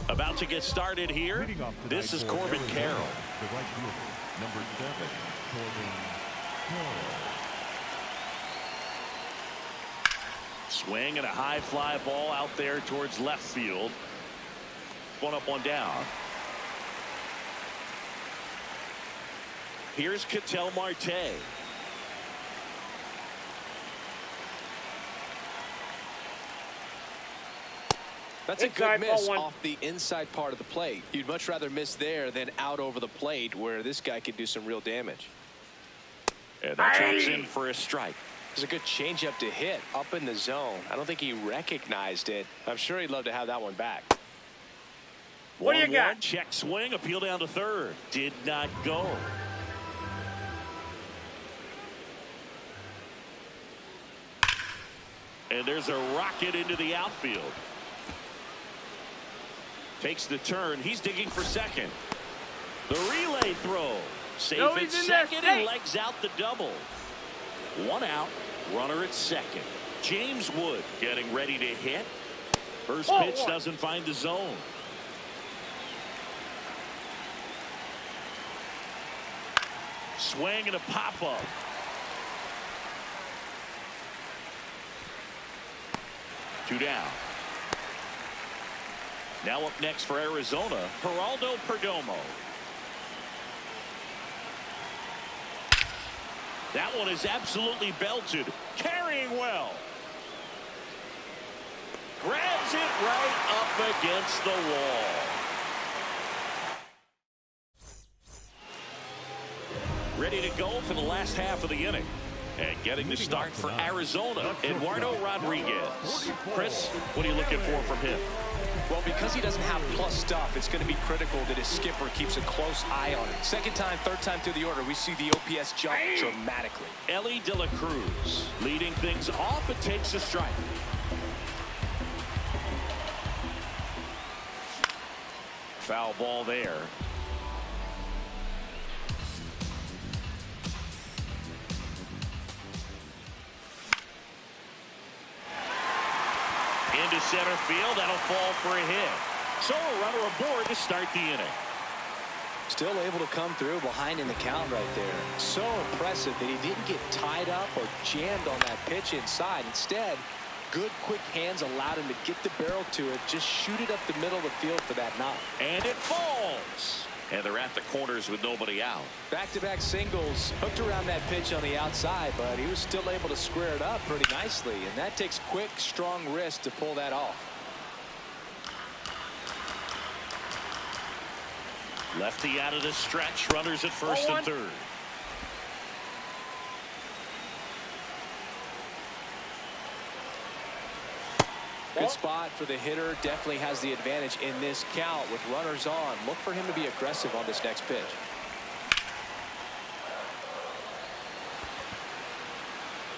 About to get started here. This is Corbin Carroll. The right fielder, number 7, Corbin Carroll. Swing and a high fly ball out there towards left field. One up, one down. Here's Ketel Marte. That's a good miss off the inside part of the plate. You'd much rather miss there than out over the plate where this guy could do some real damage. And that drops in for a strike. It's a good changeup to hit up in the zone. I don't think he recognized it. I'm sure he'd love to have that one back. What do you got? Check swing, appeal down to third. Did not go. And there's a rocket into the outfield. Takes the turn. He's digging for second. The relay throw. Safe at second and legs out the double. One out. Runner at second. James Wood getting ready to hit. First pitch doesn't find the zone. Swing and a pop-up. Two down. Now up next for Arizona, Geraldo Perdomo. That one is absolutely belted. Carrying well. Grabs it right up against the wall. Ready to go for the last half of the inning. And getting the start for Arizona, Eduardo Rodriguez. Chris, what are you looking for from him? Well, because he doesn't have plus stuff, it's going to be critical that his skipper keeps a close eye on it. Second time, third time through the order, we see the OPS jump dramatically. Ellie De La Cruz leading things off. It takes a strike. Foul ball there. Into center field. That'll fall for a hit. So a runner aboard to start the inning. Still able to come through behind in the count right there. So impressive that he didn't get tied up or jammed on that pitch inside. Instead, good quick hands allowed him to get the barrel to it. Just shoot it up the middle of the field for that knock. And it falls. And they're at the corners with nobody out. Back-to-back singles, hooked around that pitch on the outside, but he was still able to square it up pretty nicely. And that takes quick, strong wrist to pull that off. Lefty out of the stretch. Runners at first and third. Good spot for the hitter. Definitely has the advantage in this count with runners on. Look for him to be aggressive on this next pitch.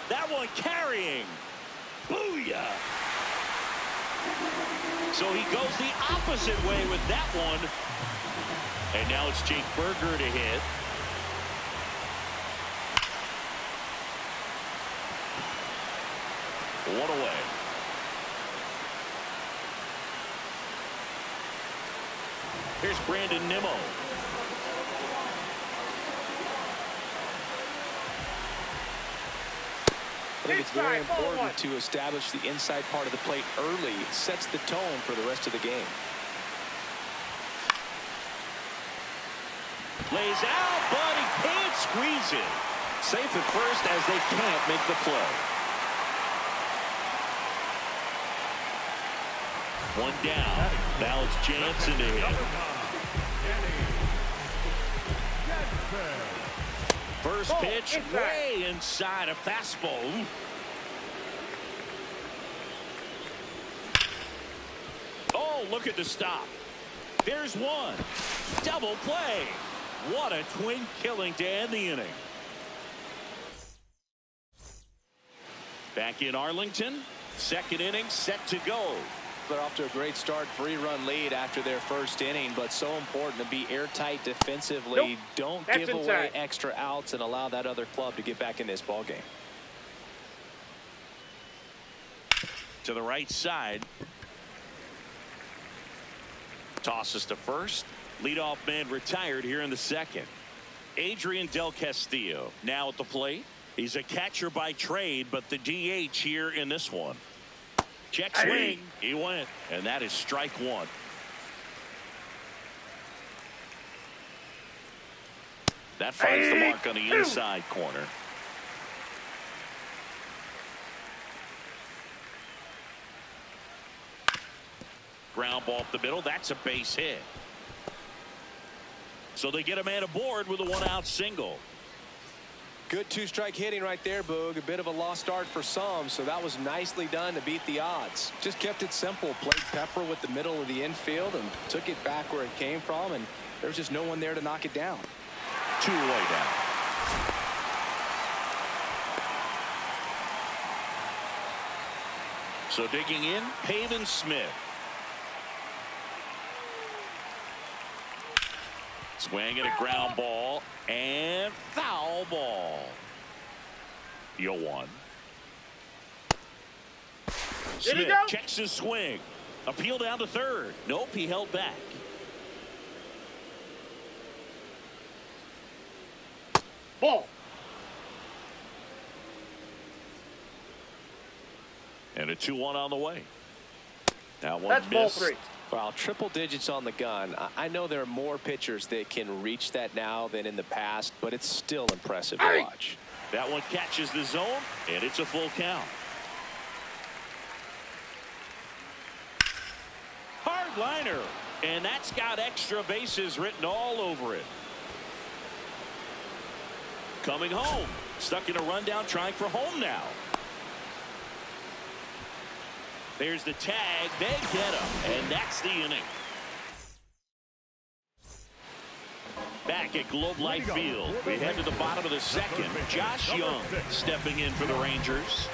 That one carrying. Booyah. So he goes the opposite way with that one. And now it's Jake Berger to hit. One away. Here's Brandon Nimmo. I think it's very important to establish the inside part of the plate early. It sets the tone for the rest of the game. Lays out, but he can't squeeze it. Safe at first as they can't make the play. One down. Now it's Jansen to hit. First pitch way inside a fastball. Oh, look at the stop. There's one. Double play. What a twin killing to end the inning. Back in Arlington. Second inning set to go. They're off to a great start. 3-run lead after their first inning, but so important to be airtight defensively. Don't give away extra outs and allow that other club to get back in this ball game. To the right side. Tosses to first. Leadoff man retired here in the second. Adrian Del Castillo now at the plate. He's a catcher by trade, but the DH here in this one. Check swing. He went, and that is strike one. That finds the mark on the inside corner. Ground ball up the middle. That's a base hit. So they get a man aboard with a one-out single. Good two-strike hitting right there, Boog. A bit of a lost start for some, so that was nicely done to beat the odds. Just kept it simple. Played pepper with the middle of the infield and took it back where it came from, and there was just no one there to knock it down. Two-way down. So digging in, Pavin Smith. Swing and a ground ball and foul ball. 0-1. Smith checks his swing. Appeal down to third. Nope, he held back. Ball. And a 2-1 on the way. That one That's missed. ball 3. Well, triple digits on the gun. I know there are more pitchers that can reach that now than in the past, but it's still impressive to watch. That one catches the zone, and it's a full count. Hard liner, and that's got extra bases written all over it. Coming home, stuck in a rundown, trying for home now. There's the tag. They get him, and that's the inning. Back at Globe Life Field, we head to the bottom of the second. Josh Young stepping in for the Rangers.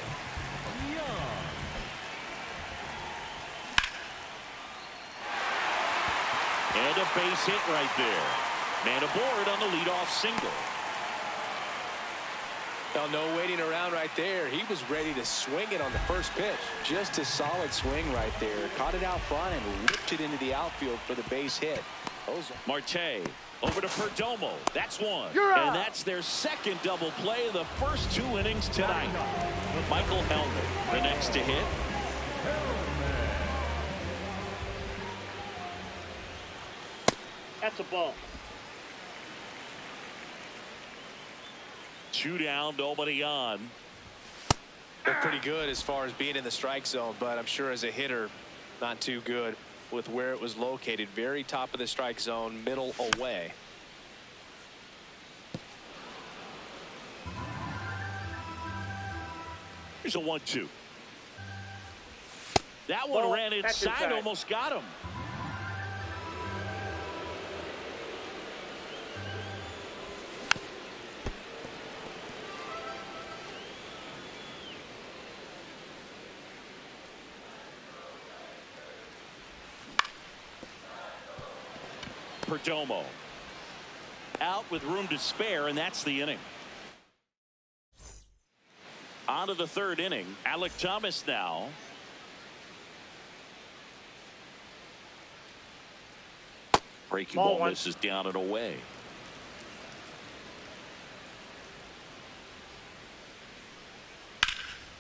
And a base hit right there. Man aboard on the leadoff single. Well, no waiting around right there. He was ready to swing it on the first pitch. Just a solid swing right there. Caught it out front and whipped it into the outfield for the base hit. Marte over to Perdomo. That's one. And that's their second double play in the first 2 innings tonight. Michael Helmet, the next to hit. That's a ball. 2 down, nobody on. They're pretty good as far as being in the strike zone, but I'm sure as a hitter, not too good with where it was located. Very top of the strike zone, middle away. Here's a 1-2. That one ran inside, almost got him. Perdomo out with room to spare, and that's the inning. On to the third inning. Alek Thomas now. Breaking ball misses down and away.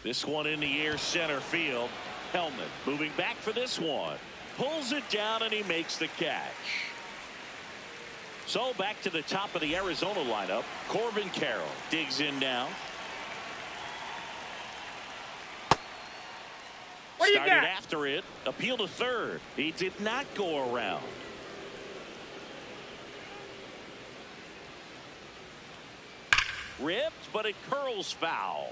This one in the air, center field. Helmet moving back for this one. Pulls it down, and he makes the catch. So back to the top of the Arizona lineup. Corbin Carroll digs in now. Started after it. Appeal to third. He did not go around. Ripped, but it curls foul.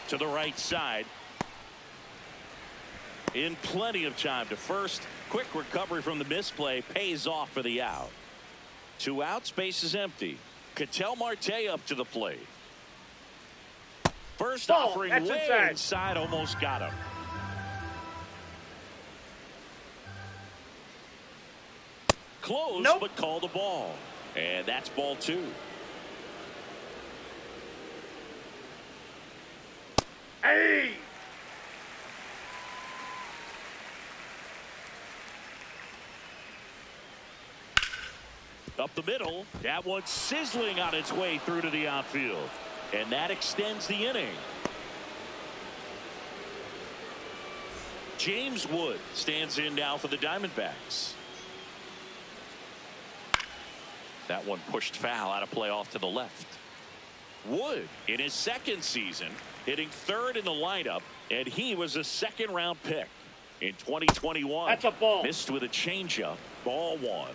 To the right side. In plenty of time to first. Quick recovery from the misplay pays off for the out. 2 outs, base is empty. Ketel Marte up to the plate. First offering way inside, almost got him. Close, but called the ball. And that's ball 2. Hey! Up the middle. That one sizzling on its way through to the outfield. And that extends the inning. James Wood stands in now for the Diamondbacks. That one pushed foul out of play off to the left. Wood in his second season hitting third in the lineup, and he was a second-round pick in 2021. That's a ball. Missed with a changeup. Ball 1.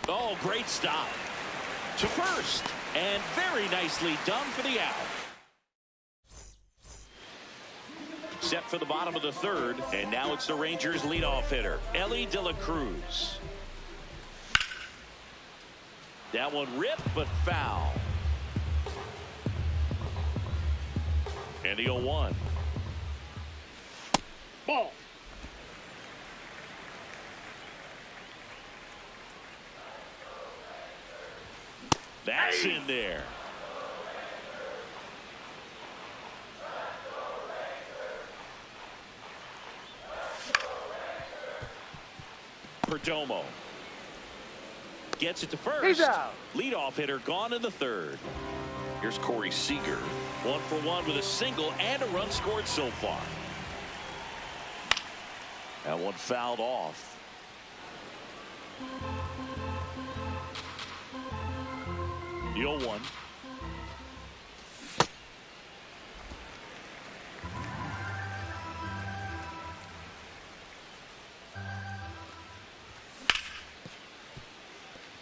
Oh, great stop to first, and very nicely done for the out. Set for the bottom of the third, and now it's the Rangers leadoff hitter, Elly De La Cruz. That one ripped, but foul. And the 0-1. Ball. That's in there. Perdomo gets it to first. He's out. Leadoff hitter gone in the third. Here's Corey Seager. 1 for 1 with a single and a run scored so far. That one fouled off. The 0-1.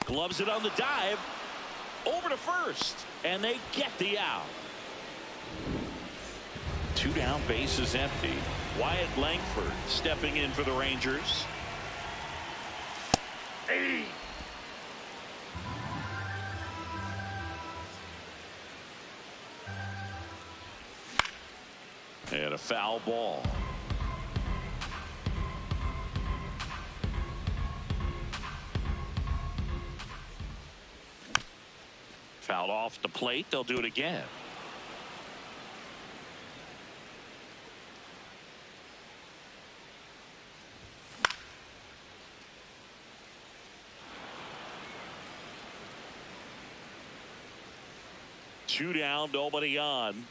Gloves it on the dive. Over to first. And they get the out. 2 down, base is empty. Wyatt Langford stepping in for the Rangers. Hey. And a foul ball. Fouled off the plate. They'll do it again. Two down, nobody on.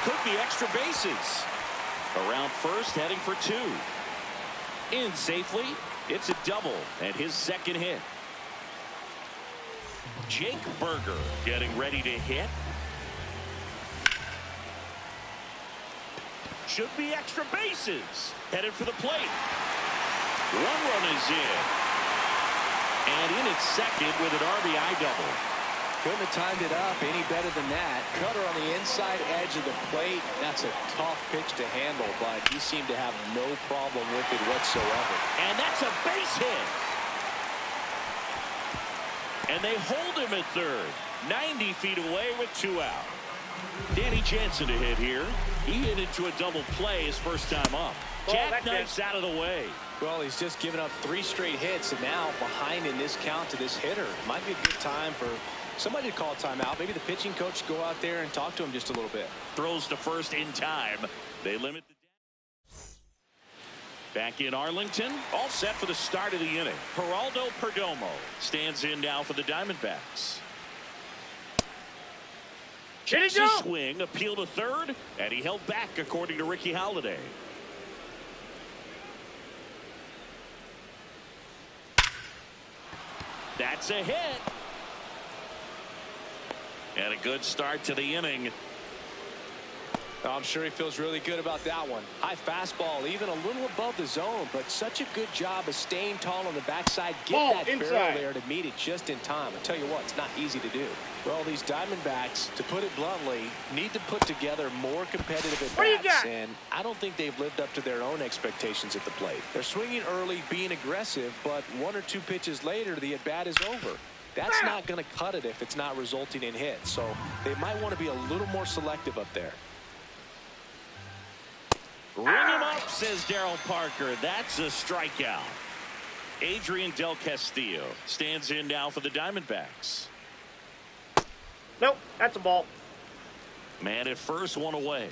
Could be extra bases. Around first, heading for 2. In safely. It's a double and his second hit. Jake Berger getting ready to hit. Should be extra bases. Headed for the plate. 1 run is in. And in at second with an RBI double. Couldn't have timed it up any better than that. Cutter on the inside edge of the plate. That's a tough pitch to handle, but he seemed to have no problem with it whatsoever. And that's a base hit. And they hold him at third. 90 feet away with 2 out. Danny Jansen to hit here. He hit into a double play his first time up. Jackknife's out of the way. Well, he's just given up 3 straight hits, and now behind in this count to this hitter. Might be a good time for somebody to call a timeout. Maybe the pitching coach go out there and talk to him just a little bit. Throws to first in time. They limit the back in Arlington. All set for the start of the inning. Geraldo Perdomo stands in now for the Diamondbacks. Checks his swing, appeal to third, and he held back, according to Ricky Holiday. That's a hit. And a good start to the inning. Oh, I'm sure he feels really good about that one. High fastball, even a little above the zone, but such a good job of staying tall on the backside. Get that barrel there to meet it just in time. I tell you what, it's not easy to do. Well, these Diamondbacks, to put it bluntly, need to put together more competitive at-bats, and I don't think they've lived up to their own expectations at the plate. They're swinging early, being aggressive, but one or two pitches later, the at-bat is over. That's not going to cut it if it's not resulting in hits, so they might want to be a little more selective up there. Ring him up, says Daryl Parker. That's a strikeout. Adrian Del Castillo stands in now for the Diamondbacks. Nope, that's a ball. Man at first, one away.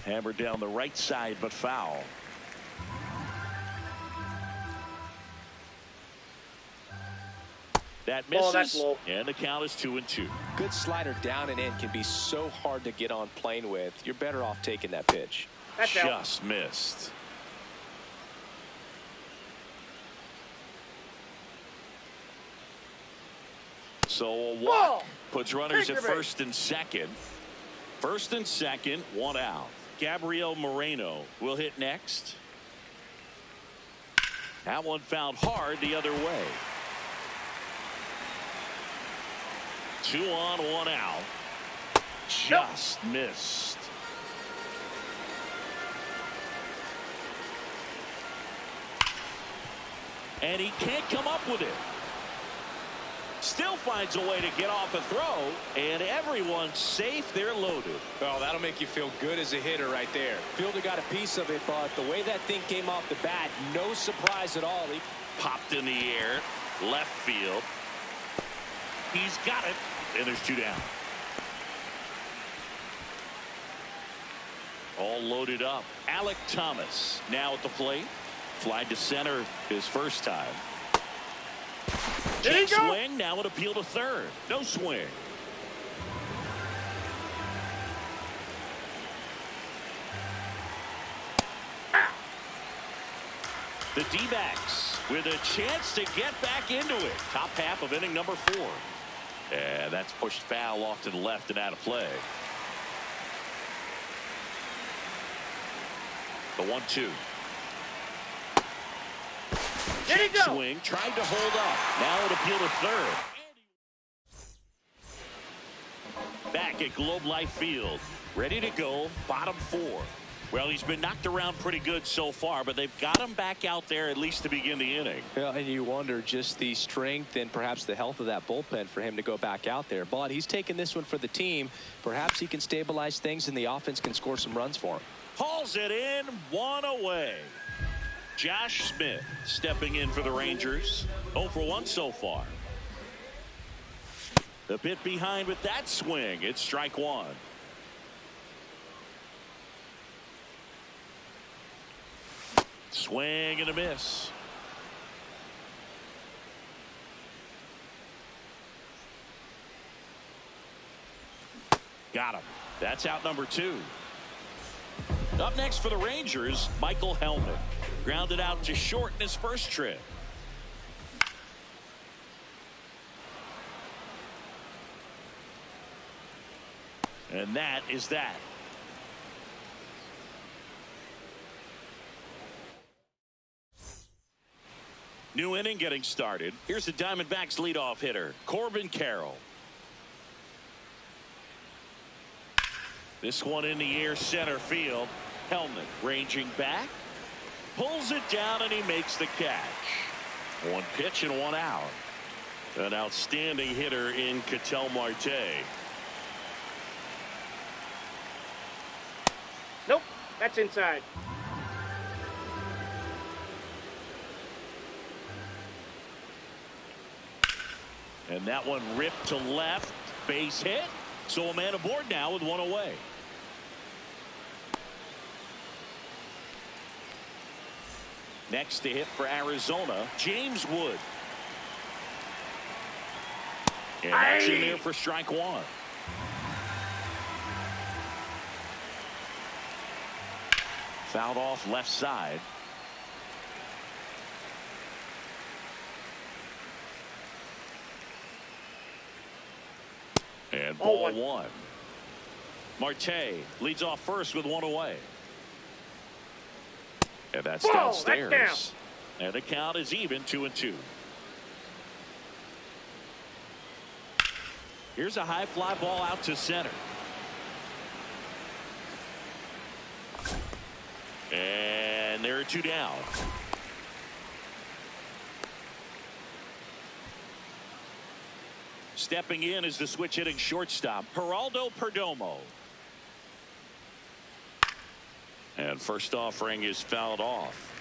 Hammered down the right side, but foul. That misses, that's low. And the count is 2-2. Good slider down and in can be so hard to get on plane with. You're better off taking that pitch. That's just missed. So a walk puts runners at first and second. First and second, one out. Gabriel Moreno will hit next. That one found hard the other way. 2 on, 1 out. Just missed. And he can't come up with it. Still finds a way to get off a throw, and everyone's safe. They're loaded. Oh, that'll make you feel good as a hitter right there. Fielder got a piece of it, but the way that thing came off the bat, no surprise at all. He popped in the air, left field. He's got it, and there's 2 down. All loaded up. Alek Thomas now at the plate. Fly to center his first time. Check swing, now an appeal to third. No swing. The D-backs with a chance to get back into it. Top half of inning number 4. And that's pushed foul off to the left and out of play. The 1-2. Check swing, tried to hold up. Now an appeal to third. Back at Globe Life Field. Ready to go, bottom 4. Well, he's been knocked around pretty good so far, but they've got him back out there at least to begin the inning. Yeah, and you wonder just the strength and perhaps the health of that bullpen for him to go back out there. But he's taking this one for the team. Perhaps he can stabilize things and the offense can score some runs for him. Hauls it in, 1 away. Josh Smith stepping in for the Rangers. 0 for 1 so far. The bit behind with that swing. It's strike 1. Swing and a miss. Got him. That's out number 2. Up next for the Rangers, Michael Hellman. Grounded out to short in his first trip. And that is that. New inning getting started. Here's the Diamondbacks leadoff hitter, Corbin Carroll. This one in the air center field. Hellman ranging back. Pulls it down and he makes the catch. 1 pitch and 1 out. An outstanding hitter in Ketel Marte. Nope, that's inside. And that one ripped to left. Base hit. So a man aboard now with 1 away. Next to hit for Arizona, James Wood. And that's in there for strike one. Fouled off left side. And ball one. Marte leads off first with one away. And that's downstairs. That's down. And the count is even 2-2. Here's a high fly ball out to center. And there are two down. Stepping in is the switch hitting shortstop, Geraldo Perdomo. And first offering is fouled off.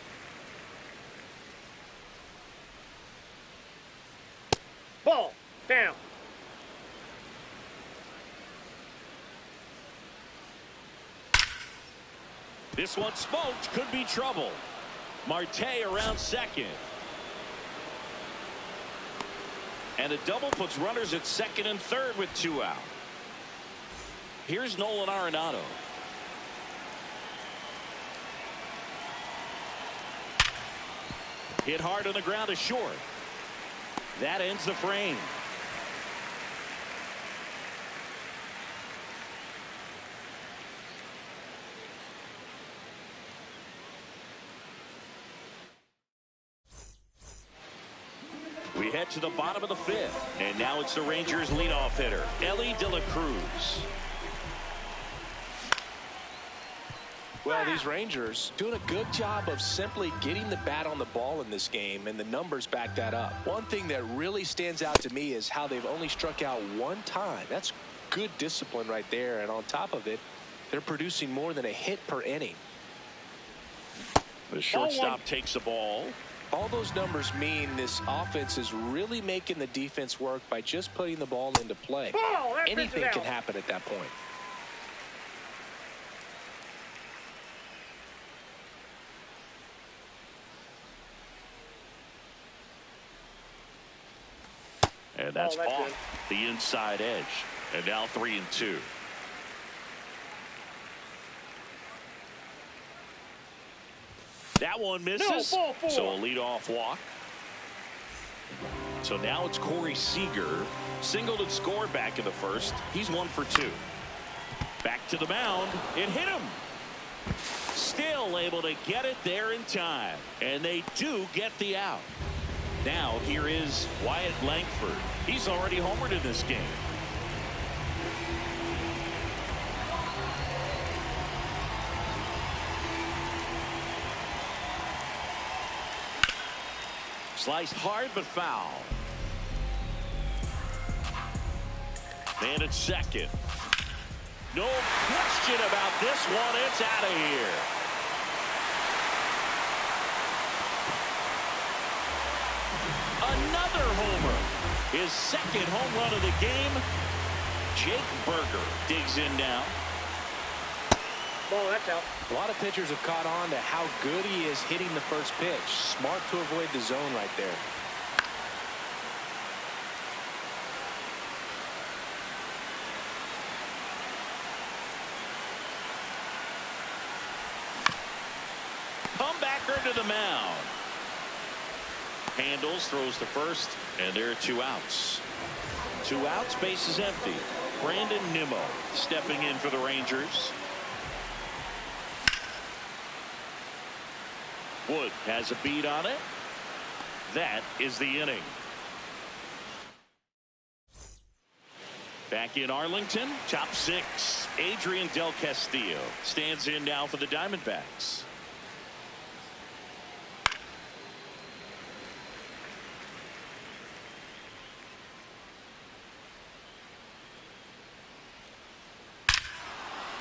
Ball down. This one smoked, could be trouble. Marte around second. And a double puts runners at second and third with two out. Here's Nolan Arenado. Hit hard on the ground to short. That ends the frame. We head to the bottom of the fifth. And now it's the Rangers leadoff hitter, Elly De La Cruz. Well, these Rangers doing a good job of simply getting the bat on the ball in this game, and the numbers back that up. One thing that really stands out to me is how they've only struck out one time. That's good discipline right there, and on top of it, they're producing more than a hit per inning. The shortstop takes the ball. All those numbers mean this offense is really making the defense work by just putting the ball into play. Anything can happen at that point. And that's off the inside edge. And now 3-2. That one misses. No, ball four. So a leadoff walk. So now it's Corey Seager. Singled and scored back in the first. He's 1 for 2. Back to the mound. It hit him. Still able to get it there in time. And they do get the out. Now here is Wyatt Langford. He's already homered in this game. Sliced hard but foul. Man at second. No question about this one. It's out of here. Another homer. His second home run of the game. Jake Berger digs in now. Ball, that's out. A lot of pitchers have caught on to how good he is hitting the first pitch. Smart to avoid the zone right there. Comebacker to the mound. Handles, throws to first, and there are two outs. 2 outs, base is empty. Brandon Nimmo stepping in for the Rangers. Wood has a beat on it. That is the inning. Back in Arlington, top 6. Adrian Del Castillo stands in now for the Diamondbacks.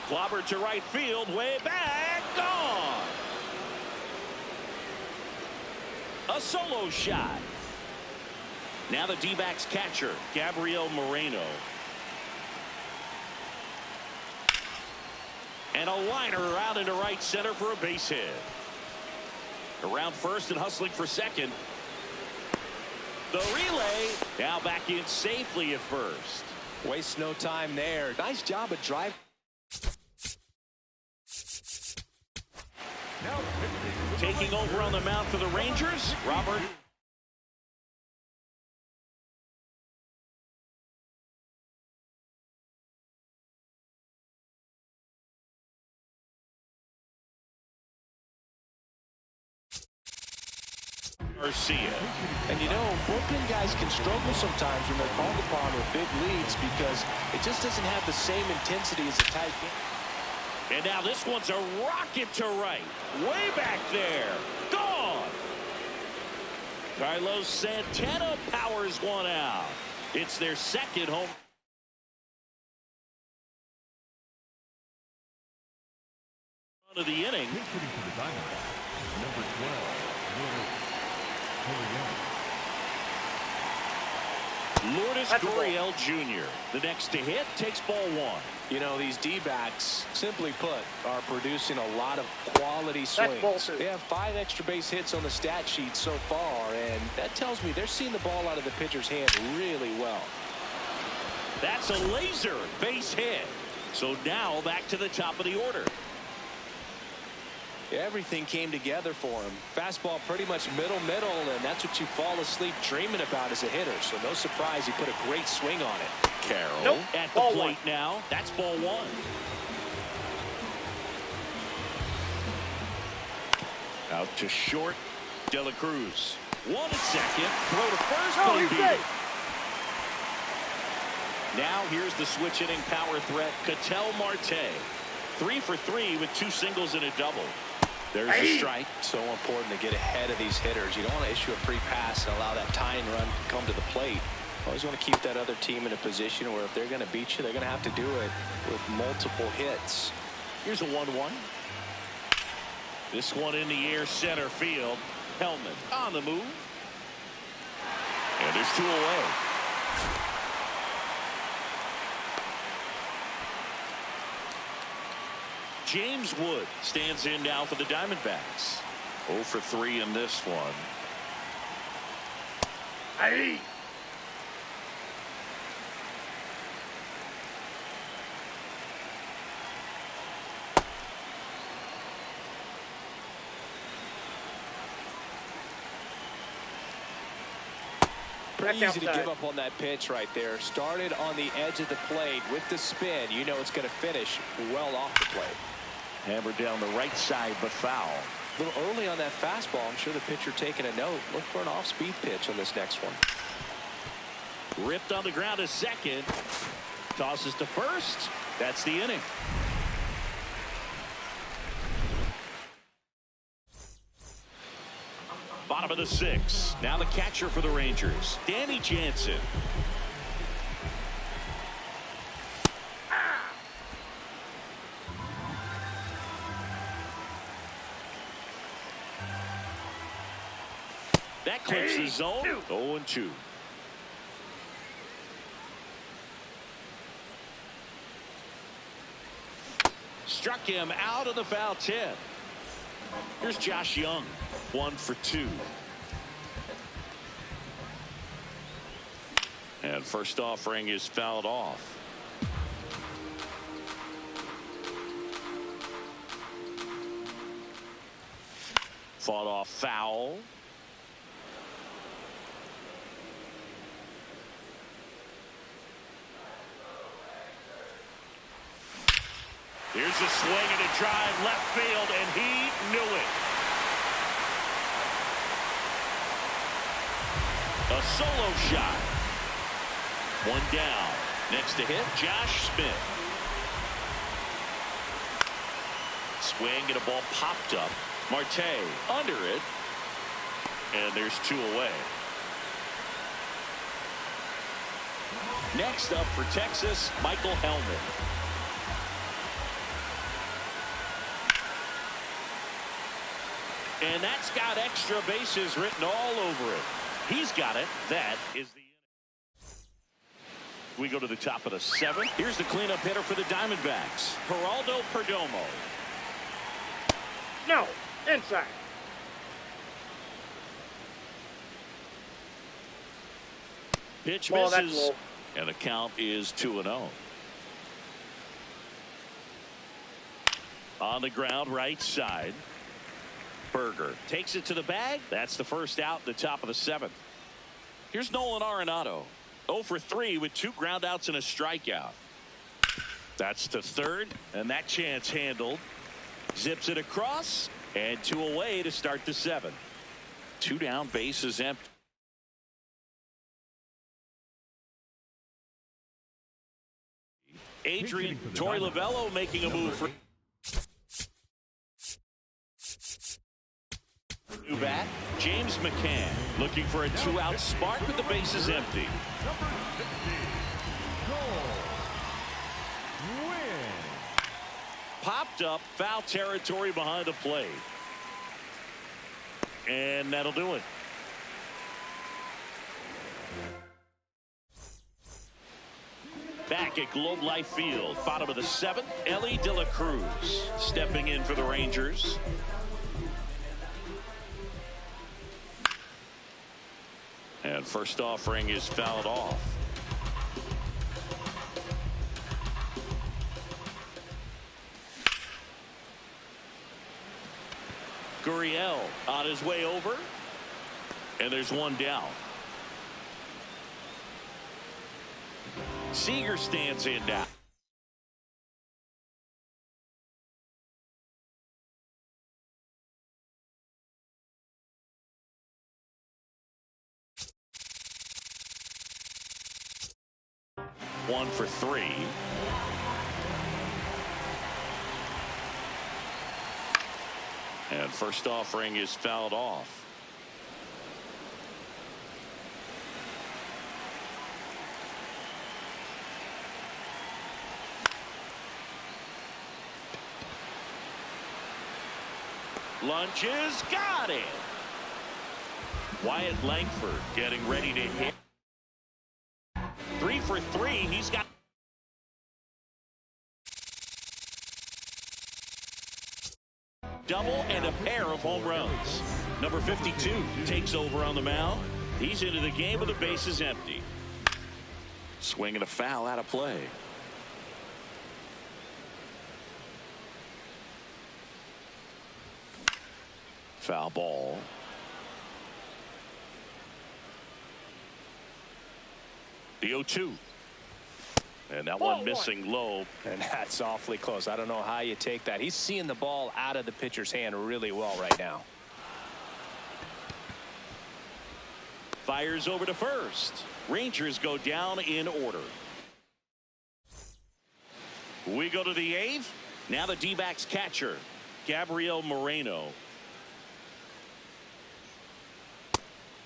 Clobbered to right field, way back, gone. A solo shot. Now the D-backs catcher, Gabriel Moreno. And a liner out into right center for a base hit. Around first and hustling for second. The relay now back in safely at first. Waste no time there. Nice job of driving. Taking over on the mound for the Rangers, Robert. Garcia. And you know, bullpen guys can struggle sometimes when they're called upon with big leads because it just doesn't have the same intensity as a tight game. And now this one's a rocket to right. Way back there. Gone. Carlos Santana powers one out. It's their second home. Run of the inning. Number 12, Lourdes Gurriel Jr. The next to hit takes ball one. You know, these D-backs, simply put, are producing a lot of quality swings. They have 5 extra base hits on the stat sheet so far, and that tells me they're seeing the ball out of the pitcher's hand really well. That's a laser base hit. So now back to the top of the order. Everything came together for him. Fastball pretty much middle, and that's what you fall asleep dreaming about as a hitter. So no surprise he put a great swing on it. Carroll at the plate now. That's ball one. Out to short. De La Cruz. 1 at second. Throw to first. No, he's safe. Now here's the switch inning power threat, Ketel Marte. 3 for 3 with 2 singles and a double. There's a strike. So important to get ahead of these hitters. You don't want to issue a free pass and allow that tying run to come to the plate. Always want to keep that other team in a position where if they're going to beat you, they're going to have to do it with multiple hits. Here's a 1-1. This one in the air center field. Hellman on the move. And there's 2 away. James Wood stands in now for the Diamondbacks. 0 for 3 in this one. ARI. Pretty easy to give up on that pitch right there. Started on the edge of the plate with the spin. You know it's going to finish well off the plate. Hammered down the right side, but foul. A little early on that fastball. I'm sure the pitcher taking a note. Look for an off-speed pitch on this next one. Ripped on the ground to second. Tosses to first. That's the inning. Bottom of the 6th. Now the catcher for the Rangers, Danny Jansen. That clips the zone. 0-2. Struck him out of the foul tip. Here's Josh Young. 1 for 2. And first offering is fouled off. Fought off foul. Here's a swing and a drive left field, and he knew it. A solo shot. 1 down. Next to hit, Josh Smith. Swing and a ball popped up. Marte under it. And there's 2 away. Next up for Texas, Michael Hellman. And that's got extra bases written all over it. He's got it. That is the We go to the top of the 7th. Here's the cleanup hitter for the Diamondbacks, Geraldo Perdomo. No, inside. Pitch Ball, that's misses. low. And the count is 2-0. On the ground, right side. Berger takes it to the bag. That's the first out in the top of the 7th. Here's Nolan Arenado. 0 for 3 with 2 groundouts and a strikeout. That's to third, and that chance handled. Zips it across, and 2 away to start the 7th. 2 down, bases empty. Adrian Torey Lovello making a move for new bat. James McCann looking for a 2-out spark with the bases empty. Number 50, goal. Win. Popped up, foul territory behind the plate. And that'll do it. Back at Globe Life Field, bottom of the 7th, Ellie De La Cruz stepping in for the Rangers. And first offering is fouled off. Gurriel on his way over. And there's 1 down. Seager stands in now. One for 3. And first offering is fouled off. Lunges, got it. Wyatt Langford getting ready to hit. 3 for 3. He's got double and a pair of home runs. Number 52 takes over on the mound. He's into the game with the bases empty. Swing and a foul out of play. Foul ball. The 0-2. And that one missing low. And that's awfully close. I don't know how you take that. He's seeing the ball out of the pitcher's hand really well right now. Fires over to first. Rangers go down in order. We go to the 8th. Now the D-backs catcher, Gabriel Moreno.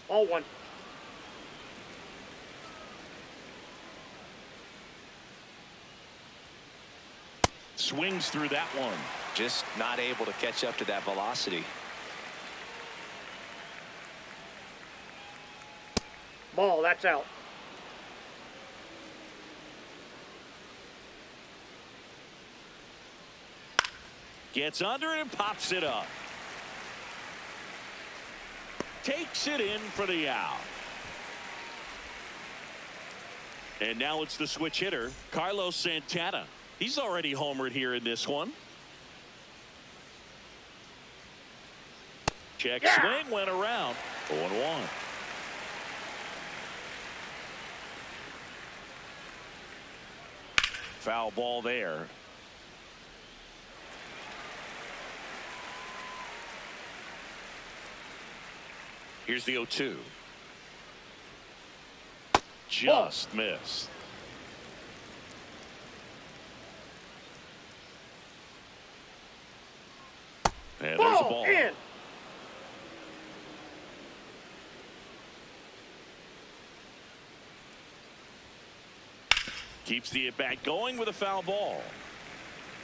Ball 1. Swings through that one. Just not able to catch up to that velocity. Ball, that's out. Gets under and pops it up. Takes it in for the out. And now it's the switch hitter, Carlos Santana. He's already homered here in this one. Check swing went around. 0-1. Foul ball there. Here's the 0-2. Just missed. And there's a ball. In. Keeps the at-bat going with a foul ball.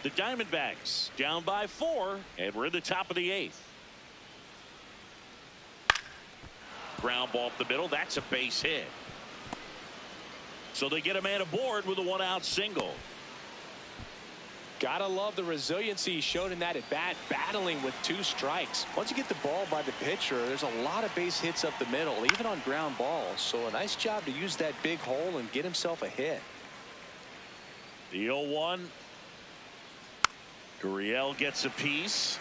The Diamondbacks down by 4, and we're in the top of the 8th. Ground ball up the middle. That's a base hit. So they get a man aboard with a 1-out single. Gotta love the resiliency he showed in that at bat, battling with 2 strikes. Once you get the ball by the pitcher, there's a lot of base hits up the middle, even on ground balls. So a nice job to use that big hole and get himself a hit. The 0-1. Gurriel gets a piece.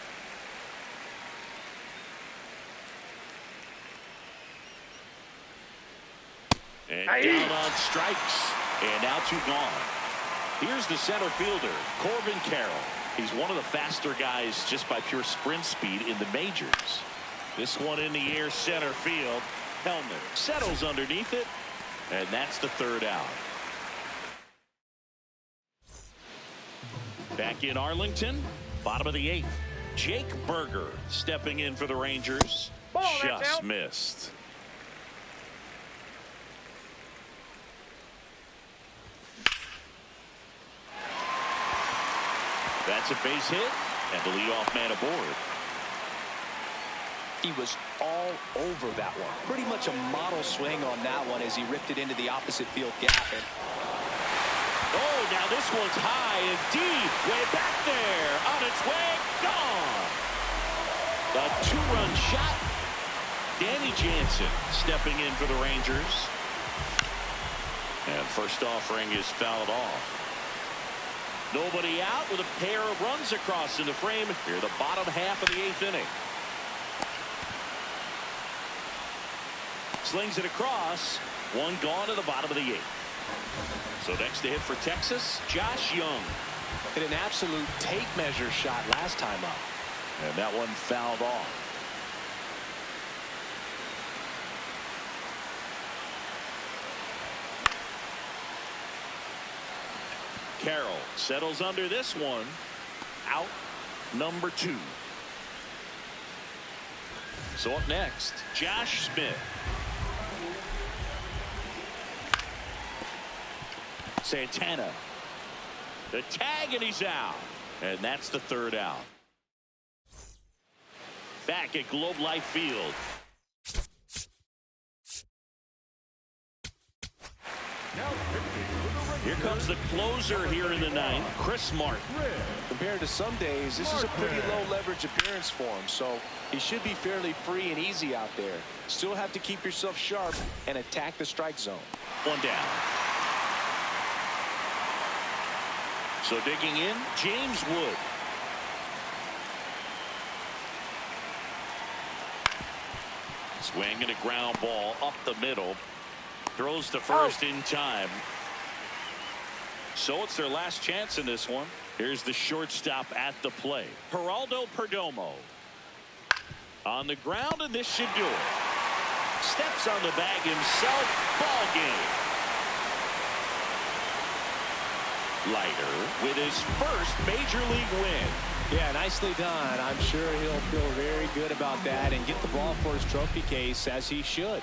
And down on strikes. And now 2 gone. Here's the center fielder, Corbin Carroll. He's one of the faster guys just by pure sprint speed in the majors. This one in the air, center field. Helmet settles underneath it. And that's the 3rd out. Back in Arlington, bottom of the 8th. Jake Berger stepping in for the Rangers. Just missed. That's a base hit, and the leadoff man aboard. He was all over that one. Pretty much a model swing on that one as he ripped it into the opposite field gap. And oh, now this one's high and deep, way back there, on its way, gone. A 2-run shot. Danny Jansen stepping in for the Rangers. And first offering is fouled off. Nobody out with a pair of runs across in the frame here, the bottom half of the 8th inning. Slings it across. 1 gone to the bottom of the 8th. So next to hit for Texas, Josh Young. Hit an absolute tape measure shot last time up. And that one fouled off. Carroll settles under this one. Out number 2. So up next, Josh Smith. Santana. The tag, and he's out. And that's the 3rd out. Back at Globe Life Field. Here comes the closer here in the 9th, Chris Martin. Compared to some days, this is a pretty low leverage appearance for him, so he should be fairly free and easy out there. Still have to keep yourself sharp and attack the strike zone. 1 down. So digging in, James Wood. Swinging a ground ball up the middle. Throws to first in time. So it's their last chance in this one. Here's the shortstop at the plate. Geraldo Perdomo. On the ground, and this should do it. Steps on the bag himself. Ball game. Leiter with his first major league win. Yeah, nicely done. I'm sure he'll feel very good about that and get the ball for his trophy case, as he should.